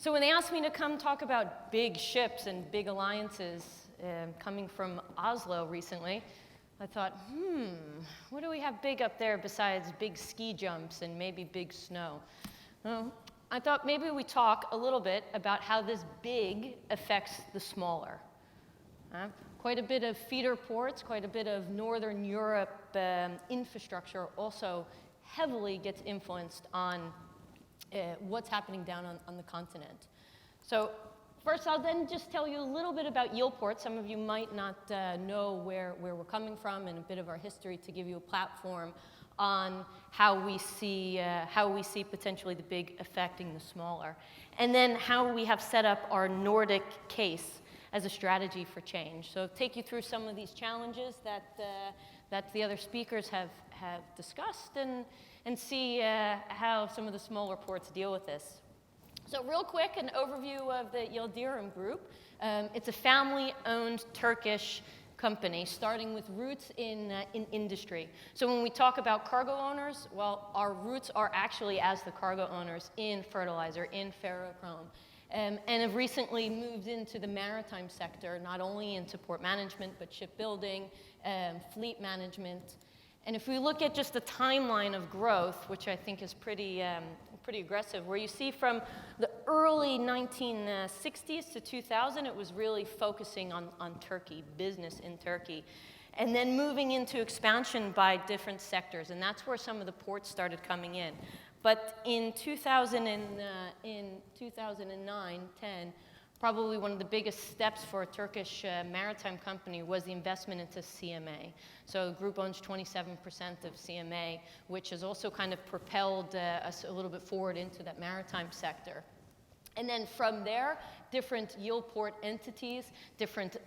So when they asked me to come talk about big ships and big alliances coming from Oslo recently, I thought, what do we have big up there besides big ski jumps and maybe big snow? I thought maybe we talk a little bit about how this big affects the smaller. Quite a bit of feeder ports, quite a bit of Northern Europe infrastructure also heavily gets influenced on what's happening down on the continent. So first, I'll then just tell you a little bit about Yilport. Some of you might not know where we're coming from and a bit of our history to give you a platform on how we see potentially the big affecting the smaller. And then how we have set up our Nordic case as a strategy for change. So take you through some of these challenges that the other speakers have discussed and see how some of the smaller ports deal with this. So real quick, an overview of the Yildirim Group. It's a family-owned Turkish company starting with roots in industry. So when we talk about cargo owners, well, our roots are actually as the cargo owners in fertilizer, in ferrochrome. And have recently moved into the maritime sector, not only into port management, but shipbuilding, fleet management. And if we look at just the timeline of growth, which I think is pretty aggressive, where you see from the early 1960s to 2000, it was really focusing on Turkey, business in Turkey. And then moving into expansion by different sectors, and that's where some of the ports started coming in. But in 2009, 10, probably one of the biggest steps for a Turkish maritime company was the investment into CMA. So the group owns 27% of CMA, which has also kind of propelled us a little bit forward into that maritime sector. And then from there, different Yilport entities, different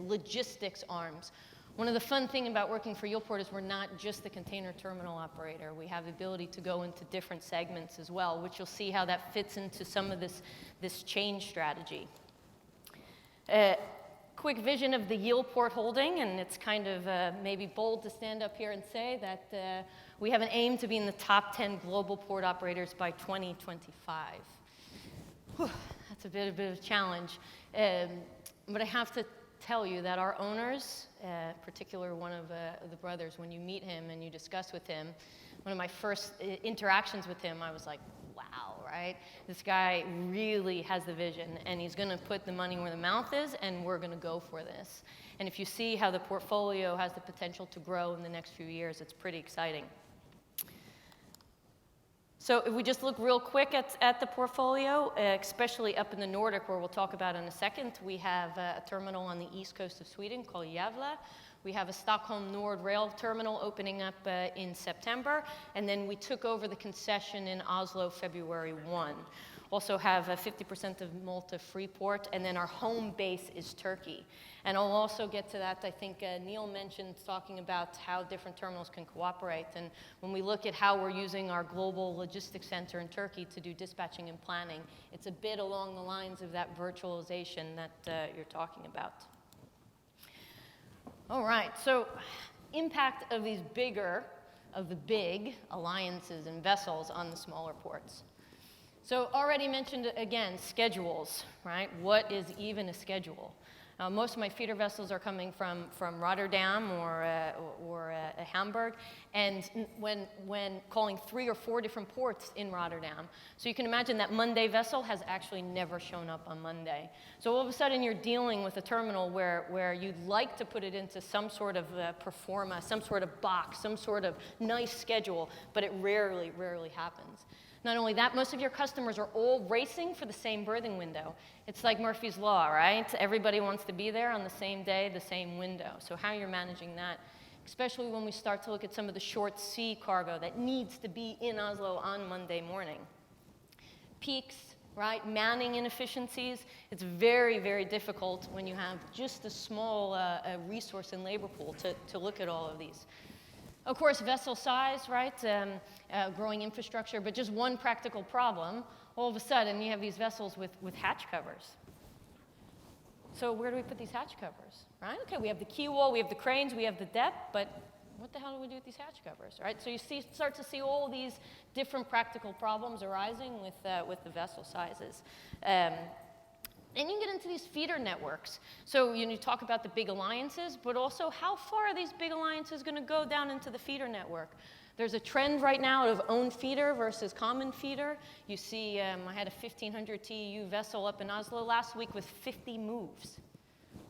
logistics arms. One of the fun things about working for Yilport is we're not just the container terminal operator. We have the ability to go into different segments as well, which you'll see how that fits into some of this change strategy. Quick vision of the Yilport holding, and it's kind of maybe bold to stand up here and say that we have an aim to be in the top 10 global port operators by 2025. Whew, that's a bit of a challenge. But I have to tell you that our owners, particularly one of the brothers, when you meet him and you discuss with him, one of my first interactions with him, I was like, wow, right? This guy really has the vision, and he's going to put the money where the mouth is, and we're going to go for this. And if you see how the portfolio has the potential to grow in the next few years, it's pretty exciting. So if we just look real quick at the portfolio, especially up in the Nordic, where we'll talk about in a second, we have a terminal on the east coast of Sweden called Gävle. We have a Stockholm Nord rail terminal opening up in September, and then we took over the concession in Oslo February 1. Also have 50% of Malta Freeport, and then our home base is Turkey. And I'll also get to that. I think Neil mentioned talking about how different terminals can cooperate. And when we look at how we're using our global logistics center in Turkey to do dispatching and planning, it's a bit along the lines of that virtualization that you're talking about. All right, so impact of these big alliances and vessels on the smaller ports. So already mentioned, again, schedules, right? What is even a schedule? Most of my feeder vessels are coming from Rotterdam or Hamburg, and when calling 3 or 4 different ports in Rotterdam. So you can imagine that Monday vessel has actually never shown up on Monday. So all of a sudden you're dealing with a terminal where you'd like to put it into some sort of performa, some sort of box, some sort of nice schedule, but it rarely happens. Not only that, most of your customers are all racing for the same berthing window. It's like Murphy's Law, right? Everybody wants to be there on the same day, the same window. So how you're managing that, especially when we start to look at some of the short sea cargo that needs to be in Oslo on Monday morning. Peaks, right? Manning inefficiencies. It's very, very difficult when you have just a small resource and labor pool to look at all of these. Of course, vessel size, right? Growing infrastructure, but just one practical problem. All of a sudden, you have these vessels with hatch covers. So where do we put these hatch covers, right? Okay, we have the quay wall, we have the cranes, we have the depth, but what the hell do we do with these hatch covers, right? So you start to see all these different practical problems arising with the vessel sizes. Then you get into these feeder networks. So you talk about the big alliances, but also how far are these big alliances going to go down into the feeder network? There's a trend right now of own feeder versus common feeder. You see, I had a 1,500 TEU vessel up in Oslo last week with 50 moves,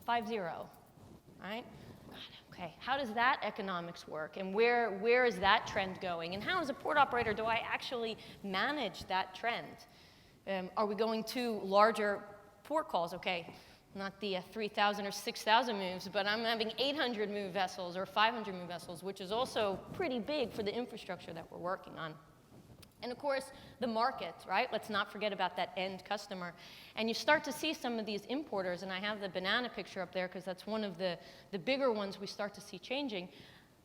50, right? Okay, how does that economics work? And where is that trend going? And how, as a port operator, do I actually manage that trend? Are we going to larger port calls? Okay, not the 3,000 or 6,000 moves, but I'm having 800 move vessels or 500 move vessels, which is also pretty big for the infrastructure that we're working on. And of course, the market, right? Let's not forget about that end customer. And you start to see some of these importers, and I have the banana picture up there because that's one of the bigger ones we start to see changing.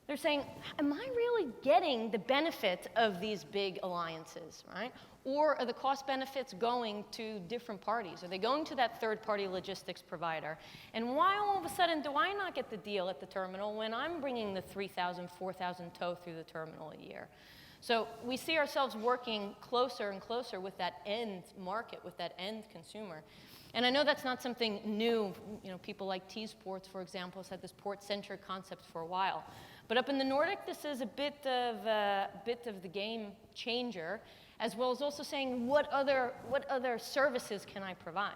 They're saying, am I really getting the benefit of these big alliances, right? Or are the cost benefits going to different parties? Are they going to that third-party logistics provider? And why all of a sudden do I not get the deal at the terminal when I'm bringing the 3,000, 4,000 tow through the terminal a year? So we see ourselves working closer and closer with that end market, with that end consumer. And I know that's not something new. People like T-Sports, for example, has had this port-centric concept for a while. But up in the Nordic, this is a bit of the game changer, as well as also saying what other services can I provide?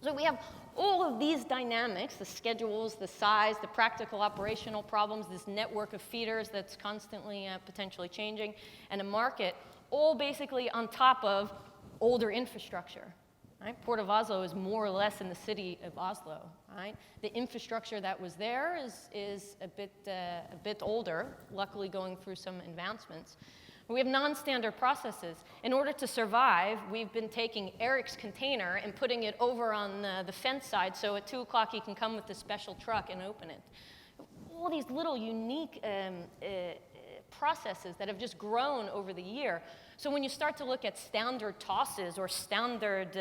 So we have all of these dynamics, the schedules, the size, the practical operational problems, this network of feeders that's constantly potentially changing, and a market, all basically on top of older infrastructure. Right? Port of Oslo is more or less in the city of Oslo. Right? The infrastructure that was there is a bit older, luckily going through some advancements. We have non-standard processes. In order to survive, we've been taking Eric's container and putting it over on the fence side so at 2 o'clock he can come with the special truck and open it. All these little unique processes that have just grown over the year. So when you start to look at standard tosses or standard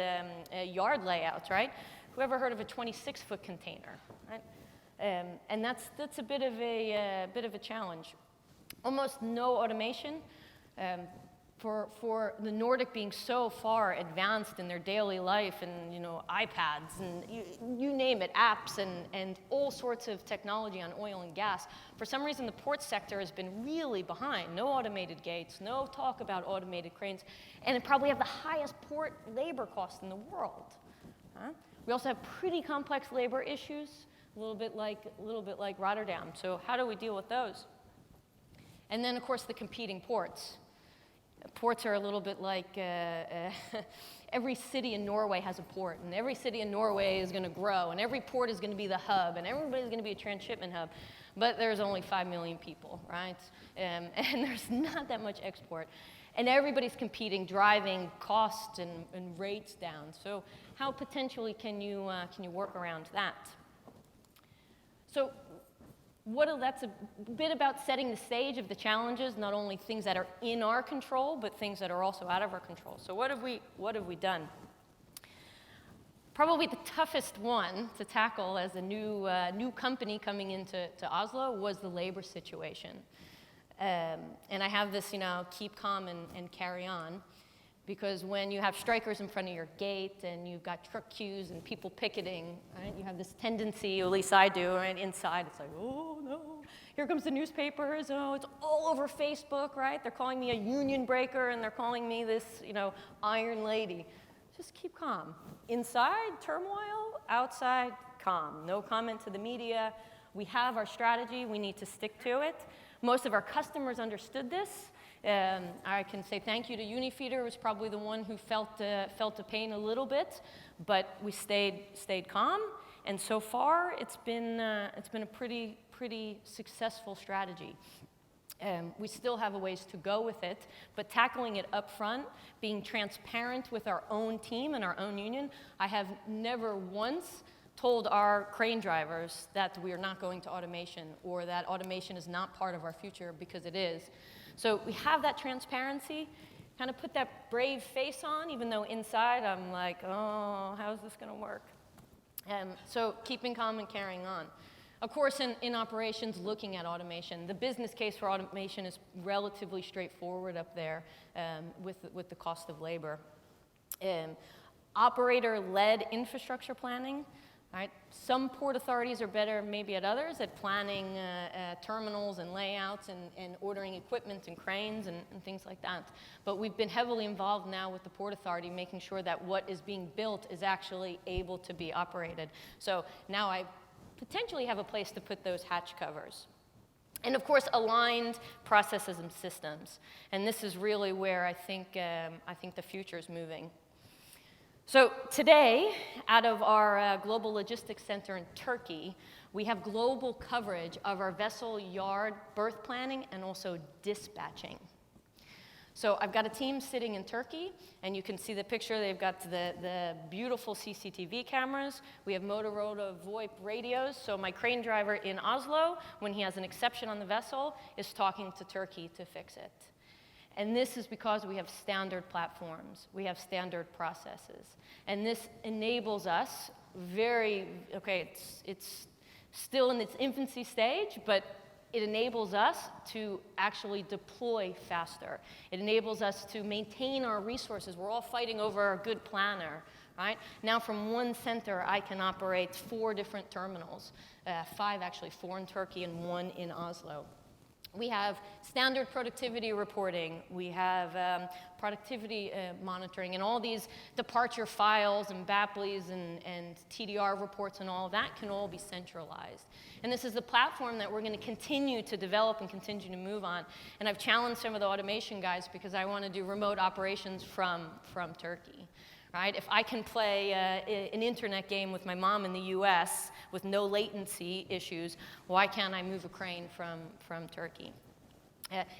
yard layouts, right? Who ever heard of a 26-foot container, right? And that's a bit of a challenge. Almost no automation. For the Nordic being so far advanced in their daily life and iPads and you name it, apps and all sorts of technology on oil and gas, for some reason the port sector has been really behind. No automated gates, no talk about automated cranes, and it probably have the highest port labor costs in the world. Huh? We also have pretty complex labor issues, a little bit like Rotterdam. So how do we deal with those? And then of course the competing ports. Ports are a little bit like every city in Norway has a port, and every city in Norway is going to grow, and every port is going to be the hub, and everybody's going to be a transshipment hub. But there's only 5 million people, right? And there's not that much export. And everybody's competing, driving costs and rates down. So how potentially can you work around that? So that's a bit about setting the stage of the challenges, not only things that are in our control, but things that are also out of our control. So what have we done? Probably the toughest one to tackle as a new company coming into Oslo was the labor situation. And I have this, keep calm and carry on. Because when you have strikers in front of your gate and you've got truck queues and people picketing, right, you have this tendency, at least I do, right, inside, it's like, oh no, here comes the newspapers, oh, it's all over Facebook, right? They're calling me a union breaker and they're calling me this, iron lady. Just keep calm. Inside, turmoil, outside, calm. No comment to the media. We have our strategy, we need to stick to it. Most of our customers understood this. I can say thank you to Unifeeder, who was probably the one who felt the pain a little bit, but we stayed calm, and so far it's been a pretty successful strategy. We still have a ways to go with it, but tackling it up front, being transparent with our own team and our own union, I have never once told our crane drivers that we are not going to automation or that automation is not part of our future, because it is. So we have that transparency, kind of put that brave face on, even though inside I'm like, oh, how's this going to work? So keeping calm and carrying on. Of course, in operations, looking at automation, the business case for automation is relatively straightforward up there with the cost of labor. Operator-led infrastructure planning. Right? Some port authorities are better maybe at others at planning terminals and layouts and ordering equipment and cranes and things like that. But we've been heavily involved now with the Port Authority, making sure that what is being built is actually able to be operated. So now I potentially have a place to put those hatch covers. And of course, aligned processes and systems. And this is really where I think the future is moving. So today, out of our global logistics center in Turkey, we have global coverage of our vessel yard berth planning and also dispatching. So I've got a team sitting in Turkey, and you can see the picture. They've got the beautiful CCTV cameras. We have Motorola VoIP radios. So my crane driver in Oslo, when he has an exception on the vessel, is talking to Turkey to fix it. And this is because we have standard platforms, we have standard processes. And this enables us it's still in its infancy stage, but it enables us to actually deploy faster. It enables us to maintain our resources. We're all fighting over a good planner, right? Now from one center, I can operate 4 different terminals, 5 actually, 4 in Turkey and 1 in Oslo. We have standard productivity reporting, we have productivity monitoring, and all these departure files and BAPLEs and TDR reports and all of that can all be centralized. And this is the platform that we're going to continue to develop and continue to move on. And I've challenged some of the automation guys because I want to do remote operations from Turkey. Right? If I can play an internet game with my mom in the US with no latency issues, why can't I move a crane from Turkey?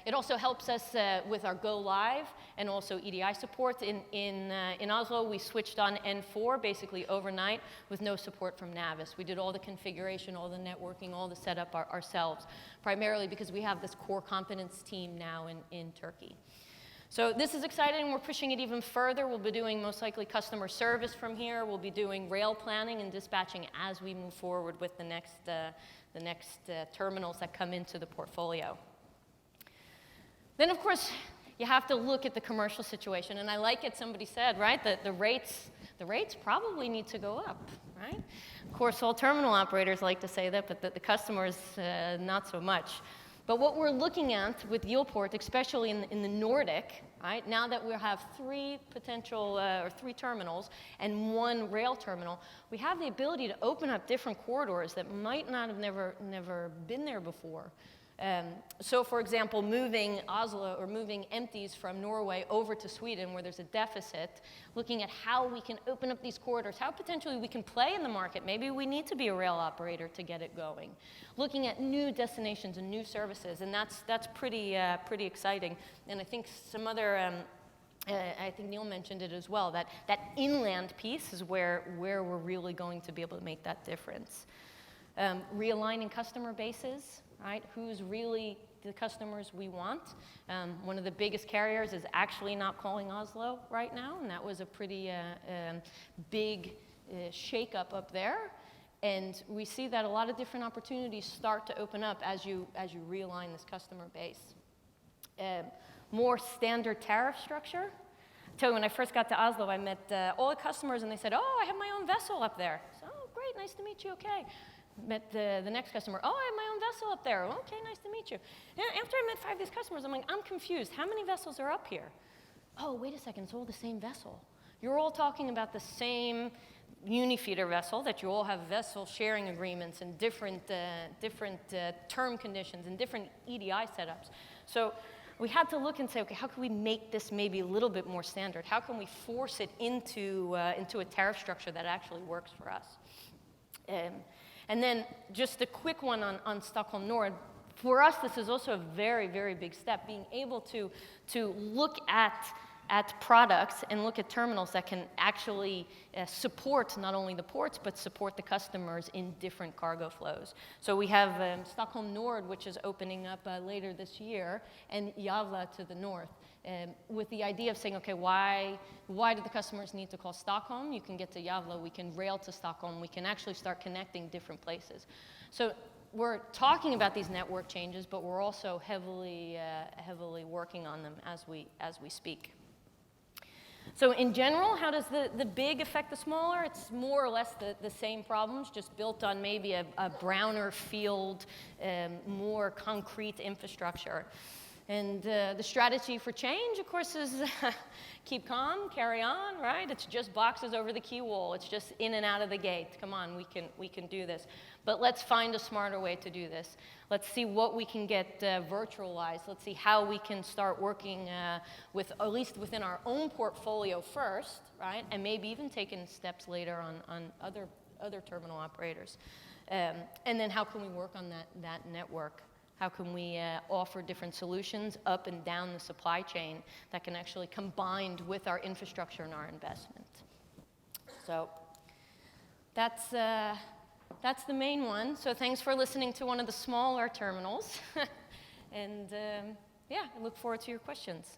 It also helps us with our go live and also EDI support. In Oslo, we switched on N4 basically overnight with no support from Navis. We did all the configuration, all the networking, all the setup ourselves, primarily because we have this core competence team now in Turkey. So this is exciting. We're pushing it even further. We'll be doing most likely customer service from here. We'll be doing rail planning and dispatching as we move forward with the next terminals that come into the portfolio. Then, of course, you have to look at the commercial situation. And I like it, somebody said, right, that the rates probably need to go up, right? Of course, all terminal operators like to say that, but the customers, not so much. But what we're looking at with Yilport, especially in the Nordic, right, now that we have 3 potential, or 3 terminals and 1 rail terminal, we have the ability to open up different corridors that might not have never been there before. So, for example, moving Oslo or moving empties from Norway over to Sweden where there's a deficit, looking at how we can open up these corridors, how potentially we can play in the market. Maybe we need to be a rail operator to get it going. Looking at new destinations and new services, and that's pretty exciting. And I think some other, I think Neil mentioned it as well, that inland piece is where we're really going to be able to make that difference. Realigning customer bases. Right? Who's really the customers we want? One of the biggest carriers is actually not calling Oslo right now, and that was a pretty big shakeup up there. And we see that a lot of different opportunities start to open up as you realign this customer base. More standard tariff structure. I tell you, when I first got to Oslo, I met all the customers, and they said, "Oh, I have my own vessel up there." So, "Oh, great, nice to meet you. Okay." Met the next customer. "Oh, I have my own vessel up there." "Okay, nice to meet you." And after I met 5 of these customers, I'm like, I'm confused. How many vessels are up here? "Oh, wait a second, it's all the same vessel. You're all talking about the same unifeeder vessel, that you all have vessel sharing agreements and different term conditions and different EDI setups." So we had to look and say, okay, how can we make this maybe a little bit more standard? How can we force it into a tariff structure that actually works for us? And then just a quick one on Stockholm Nord. For us, this is also a very, very big step, being able to look at products and look at terminals that can actually support not only the ports, but support the customers in different cargo flows. So we have Stockholm Nord, which is opening up later this year, and Gävle to the north. with the idea of saying, okay, why do the customers need to call Stockholm? You can get to Gävle, we can rail to Stockholm, we can actually start connecting different places. So we're talking about these network changes, but we're also heavily working on them as we speak. So in general, how does the big affect the smaller? It's more or less the same problems, just built on maybe a browner field, more concrete infrastructure. And the strategy for change, of course, is keep calm, carry on, right? It's just boxes over the key wall. It's just in and out of the gate. Come on, we can do this. But let's find a smarter way to do this. Let's see what we can get virtualized. Let's see how we can start working with, at least within our own portfolio first, right? And maybe even taking steps later on other terminal operators. And then how can we work on that network? How can we offer different solutions up and down the supply chain that can actually combine with our infrastructure and our investment? So that's the main one. So thanks for listening to one of the smaller terminals. And yeah, I look forward to your questions.